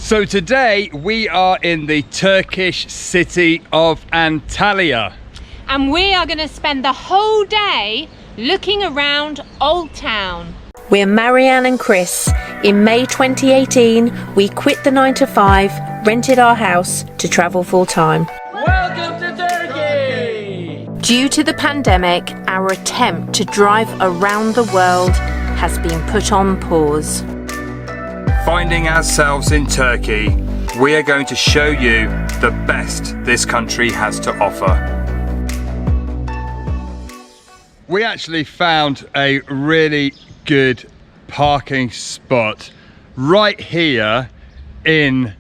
So today we are in the Turkish city of Antalya. And we are going to spend the whole day looking around Old Town. We're Marianne and Chris. In May 2018, we quit the 9-to-5, rented our house to travel full time. Welcome to Turkey! Due to the pandemic, our attempt to drive around the world has been put on pause. Finding ourselves in Turkey, we are going to show you the best this country has to offer. We actually found a really good parking spot right here in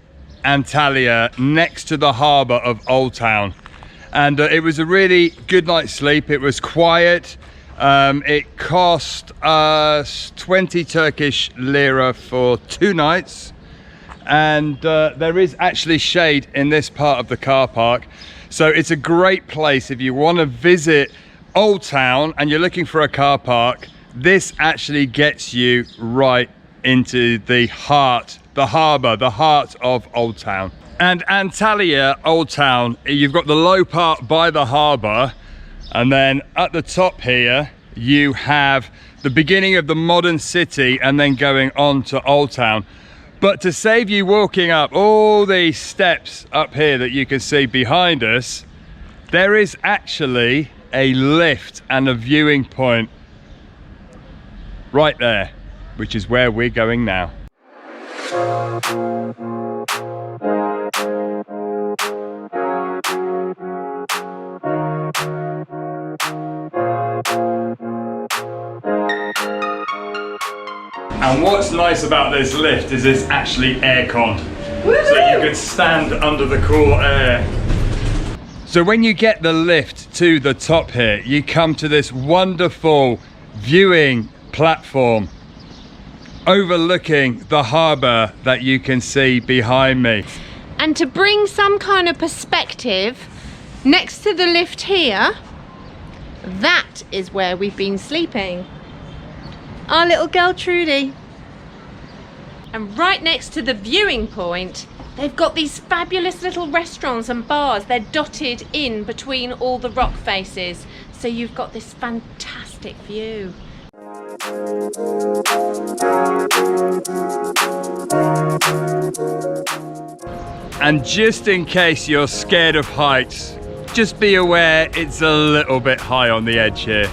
Antalya, next to the harbour of Old Town. And it was a really good night's sleep. It was quiet. It cost us 20 Turkish lira for 2 nights. And there is actually shade in this part of the car park. So it's a great place if you want to visit Old Town and you're looking for a car park. This actually gets you right into the heart, the harbour, the heart of Old Town. And Antalya, Old Town, you've got the low part by the harbour, and then at the top here you have the beginning of the modern city and then going on to Old Town. But to save you walking up all these steps up here that you can see behind us, there is actually a lift and a viewing point right there, which is where we're going now. And what's nice about this lift is it's actually air-conned, so you can stand under the cool air. So when you get the lift to the top here, you come to this wonderful viewing platform overlooking the harbour that you can see behind me. And to bring some kind of perspective, next to the lift here, that is where we've been sleeping. Our little girl Trudy. And right next to the viewing point, they've got these fabulous little restaurants and bars. They're dotted in between all the rock faces. So you've got this fantastic view. And just in case you're scared of heights, just be aware it's a little bit high on the edge here.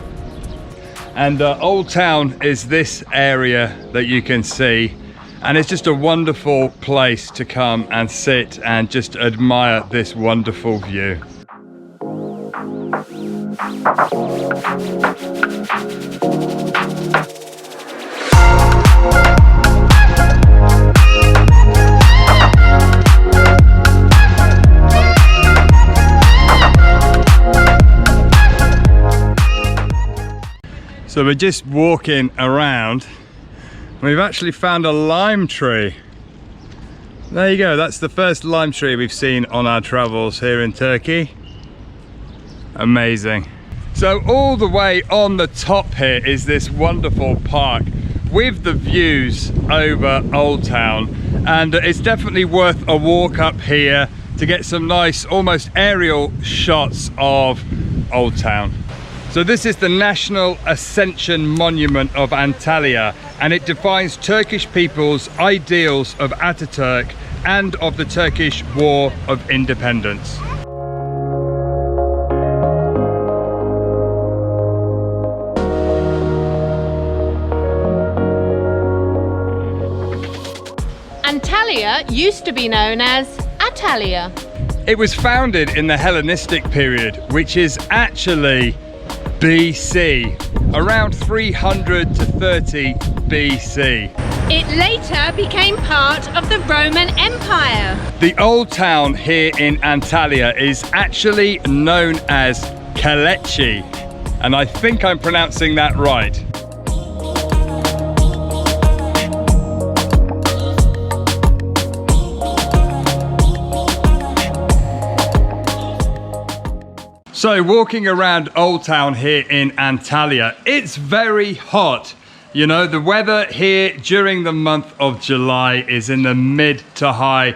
And Old Town is this area that you can see, and it's just a wonderful place to come and sit and just admire this wonderful view. So we're just walking around. We've actually found a lime tree. There you go, that's the first lime tree we've seen on our travels here in Turkey. Amazing. So all the way on the top here is this wonderful park with the views over Old Town, and it's definitely worth a walk up here to get some nice, almost aerial shots of Old Town. So this is the National Ascension Monument of Antalya, and it defines Turkish people's ideals of Ataturk and of the Turkish War of Independence. Antalya used to be known as Atalya. It was founded in the Hellenistic period, which is actually BC, around 300 to 30 BC. It later became part of the Roman Empire. The Old Town here in Antalya is actually known as Kalechi, and I think I'm pronouncing that right. So walking around Old Town here in Antalya, it's very hot. You know, the weather here during the month of July is in the mid to high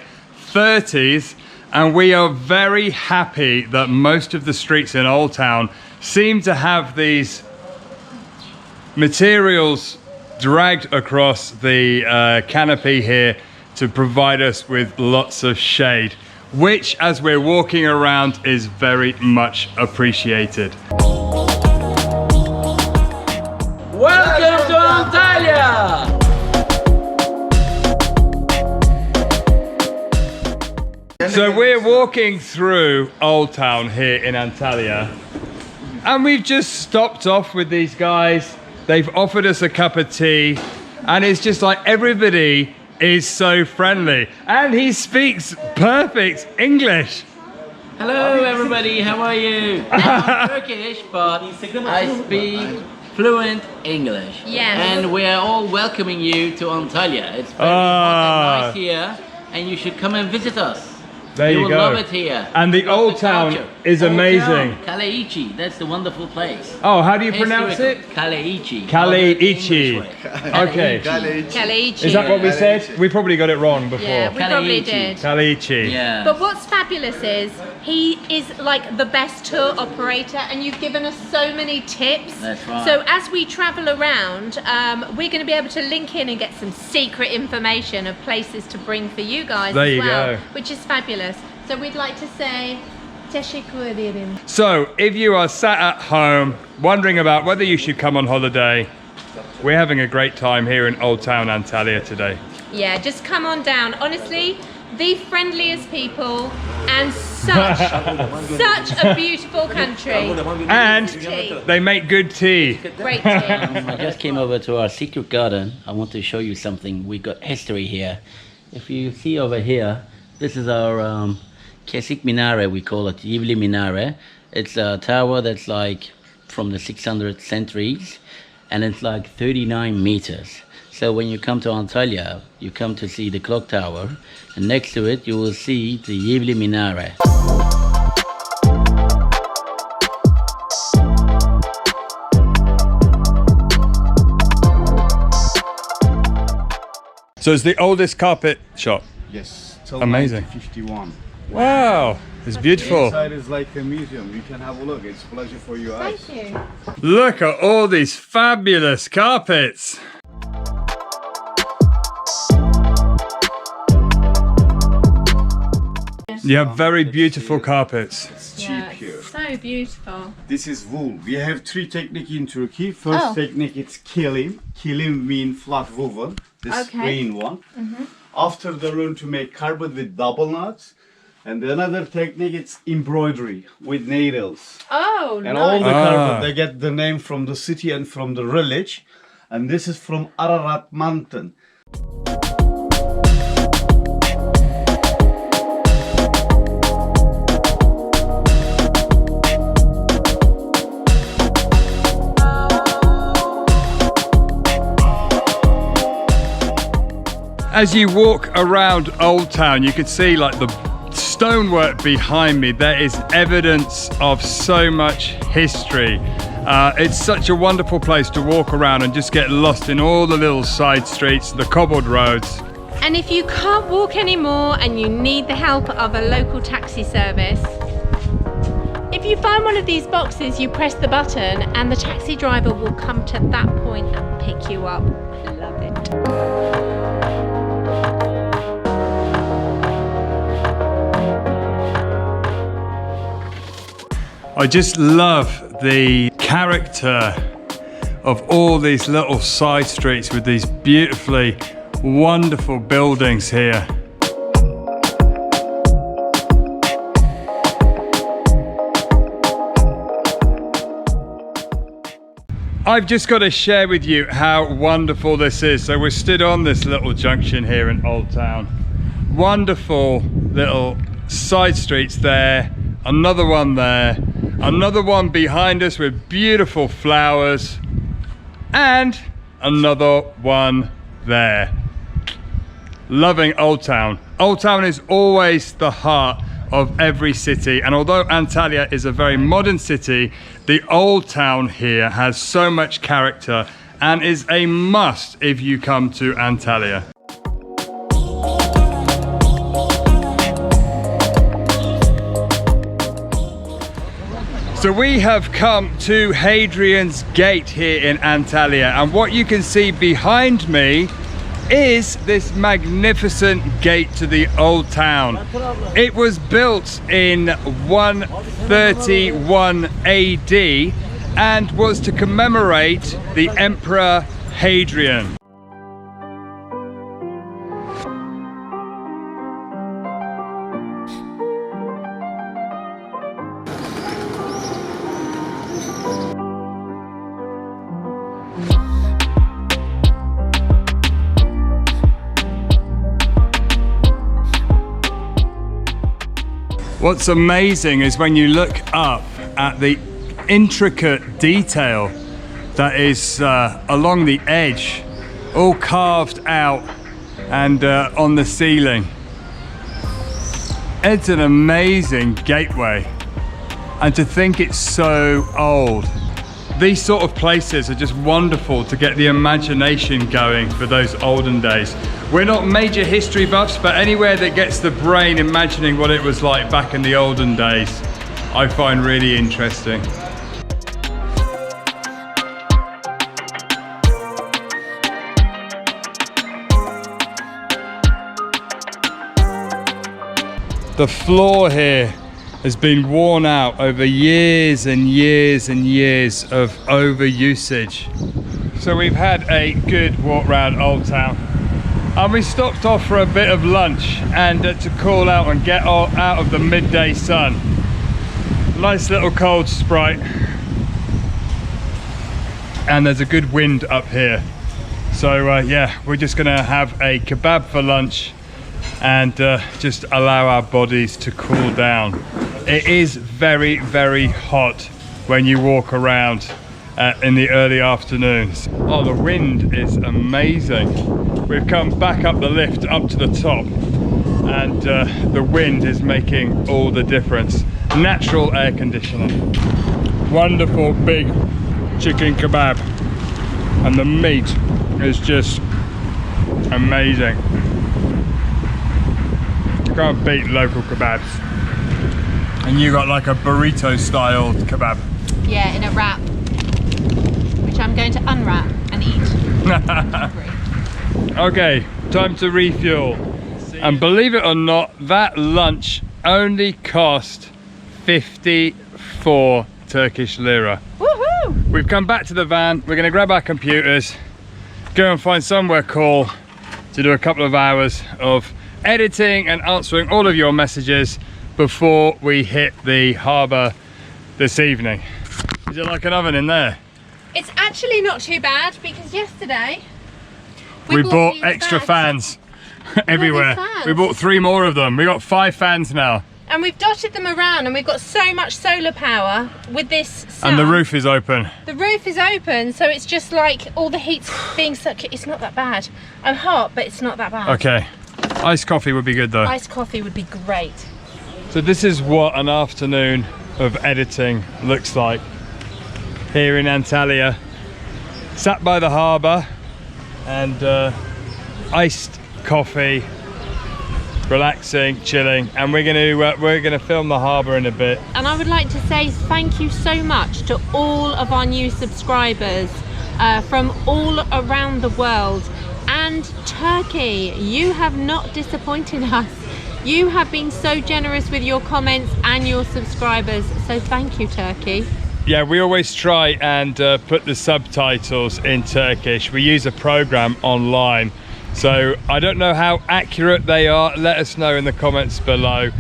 30s, and we are very happy that most of the streets in Old Town seem to have these materials dragged across the canopy here to provide us with lots of shade, which as we're walking around is very much appreciated. Welcome to Antalya! So we're walking through Old Town here in Antalya, and we've just stopped off with these guys. They've offered us a cup of tea, and it's just like everybody is so friendly, and he speaks perfect English. Hello everybody, how are you? I'm Turkish, but I speak fluent English. Yes. And we are all welcoming you to Antalya. It's very hot and nice here, and you should come and visit us. There you will go. love it here. And the Love Old Town culture. is Old amazing. Town, Kaleiçi, that's the wonderful place. Oh, how do you pronounce it? Kaleiçi. Kaleiçi. Okay. Kaleiçi. Is that what we said? We probably got it wrong before. Yeah, we probably Kaleiçi. did. Kaleiçi. Yeah. But what's fabulous is he is like the best tour operator, and you've given us so many tips. That's right. So as we travel around, we're going to be able to link in and get some secret information of places to bring for you guys There as you well, go. which is fabulous. So we'd like to say teşekkür ederim. So, if you are sat at home wondering about whether you should come on holiday, we're having a great time here in Old Town Antalya today. Yeah, just come on down. Honestly, the friendliest people and such a beautiful country. And Tea. they make good tea. Great tea. I just came over to our secret garden. I want to show you something. We got history here. If you see over here, this is our Kesik Minare, we call it Yivli Minare. It's a tower that's like from the 600th centuries, and it's like 39 meters. So when you come to Antalya, you come to see the clock tower, and next to it you will see the Yivli Minare. So, it's the oldest carpet shop. Yes, till Amazing. 1951. Wow, it's beautiful. Inside is like a museum. You can have a look. It's a pleasure for your eyes. Thank you. Look at all these fabulous carpets. You have very beautiful carpets. It's cheap Yeah, here. it's so beautiful. This is wool. We have three technique in Turkey. First Oh. technique it's kilim. Kilim mean flat woven. This Okay. green one. After they learn to make carpet with double knots. And another technique it's embroidery with needles. Oh, And all nice. the Ah. carpet they get the name from the city and from the village. And this is from Ararat Mountain. As you walk around Old Town, you can see like the stonework behind me. There is evidence of so much history. It's such a wonderful place to walk around and just get lost in all the little side streets, the cobbled roads. And if you can't walk anymore and you need the help of a local taxi service, if you find one of these boxes, you press the button and the taxi driver will come to that point and pick you up. Love it. I just love the character of all these little side streets with these beautifully wonderful buildings here. I've just got to share with you how wonderful this is. So we're stood on this little junction here in Old Town. Wonderful little side streets there, another one there, another one behind us with beautiful flowers, and another one there. Loving Old Town. Old Town is always the heart of every city, and although Antalya is a very modern city, the Old Town here has so much character and is a must if you come to Antalya. So we have come to Hadrian's Gate here in Antalya, and what you can see behind me is this magnificent gate to the old town. It was built in 131 AD and was to commemorate the Emperor Hadrian. What's amazing is when you look up at the intricate detail that is along the edge, all carved out and on the ceiling. It's an amazing gateway, and to think it's so old. These sort of places are just wonderful to get the imagination going for those olden days. We're not major history buffs, but anywhere that gets the brain imagining what it was like back in the olden days, I find really interesting. The floor here has been worn out over years and years and years of overusage. So we've had a good walk around Old Town, and we stopped off for a bit of lunch and to cool out and get out of the midday sun. Nice little cold Sprite, and there's a good wind up here. So yeah, we're just gonna have a kebab for lunch and just allow our bodies to cool down. It is very, very hot when you walk around in the early afternoons. Oh, the wind is amazing. We've come back up the lift up to the top, and the wind is making all the difference. Natural air conditioning. Wonderful big chicken kebab, and the meat is just amazing. You can't beat local kebabs. And you got like a burrito style kebab. Yeah, in a wrap, which I'm going to unwrap and eat. Okay, time to refuel. And believe it or not, that lunch only cost 54 Turkish lira. Woohoo! We've come back to the van. We're gonna grab our computers, go and find somewhere cool to do a couple of hours of editing and answering all of your messages before we hit the harbour this evening. Is it like an oven in there? It's actually not too bad, because yesterday We bought these extra bags. fans everywhere. fans. We bought 3 more of them. We got 5 fans now. And we've dotted them around, and we've got so much solar power with this sun. And the roof is open. The roof is open, so it's just like all the heat's being sucked. It's not that bad. I'm hot, but it's not that bad. Okay. Iced coffee would be good though. Iced coffee would be great. So this is what an afternoon of editing looks like here in Antalya. Sat by the harbour and iced coffee, relaxing, chilling, and we're gonna film the harbour in a bit. And I would like to say thank you so much to all of our new subscribers from all around the world. And Turkey, you have not disappointed us. You have been so generous with your comments and your subscribers, so thank you, Turkey. Yeah, we always try and put the subtitles in Turkish. We use a program online, so I don't know how accurate they are. Let us know in the comments below.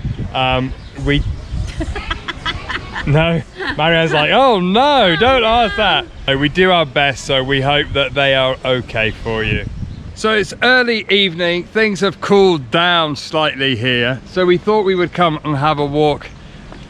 No, Marianne's like, oh no, don't ask that. We do our best, so we hope that they are okay for you. So it's early evening, things have cooled down slightly here, so we thought we would come and have a walk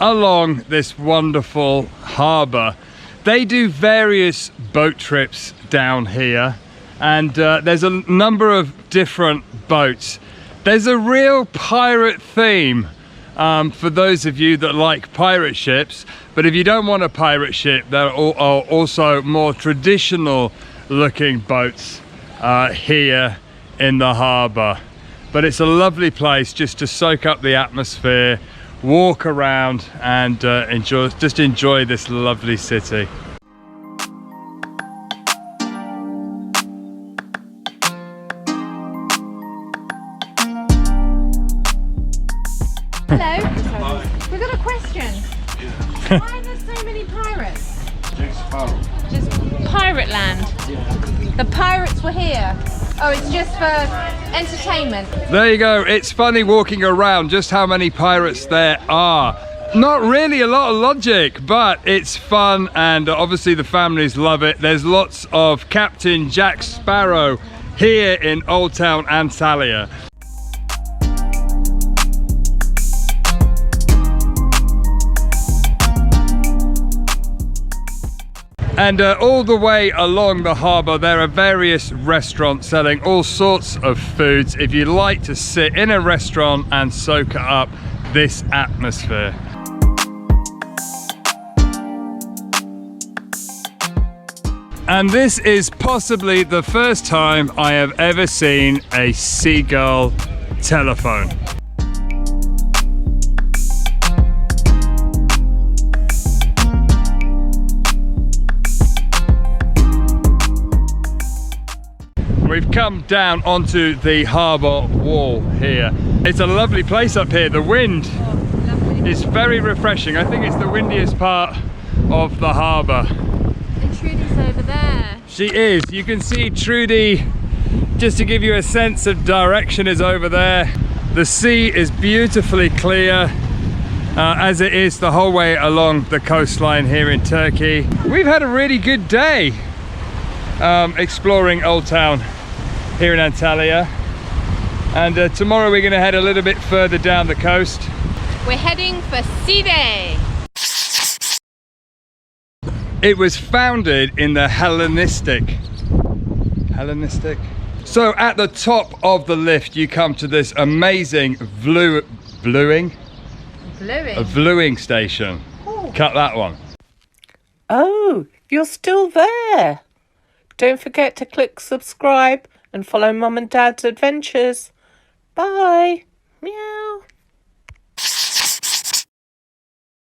along this wonderful harbour. They do various boat trips down here, and there's a number of different boats. There's a real pirate theme for those of you that like pirate ships, but if you don't want a pirate ship, there are also more traditional looking boats here in the harbour. But it's a lovely place just to soak up the atmosphere, walk around and enjoy this lovely city. Hello. We've got a question. Why are there so many pirates? Just pirate land. The pirates were here. Oh, it's just for entertainment. There you go. It's funny walking around just how many pirates there are. Not really a lot of logic, but it's fun and obviously the families love it. There's lots of Captain Jack Sparrow here in Old Town Antalya. And all the way along the harbour there are various restaurants selling all sorts of foods if you like to sit in a restaurant and soak up this atmosphere. And this is possibly the first time I have ever seen a seagull telephone. We've come down onto the harbour wall here. It's a lovely place up here. The wind is very refreshing. I think it's the windiest part of the harbour. And Trudy's over there. She is. You can see Trudy, just to give you a sense of direction, is over there. The sea is beautifully clear, as it is the whole way along the coastline here in Turkey. We've had a really good day exploring Old Town here in Antalya, and tomorrow we're going to head a little bit further down the coast. We're heading for Side. It was founded in the Hellenistic. So at the top of the lift you come to this amazing bluing station. Ooh. Cut that one. Oh, you're still there. Don't forget to click subscribe and follow Mum and Dad's adventures. Bye. Meow.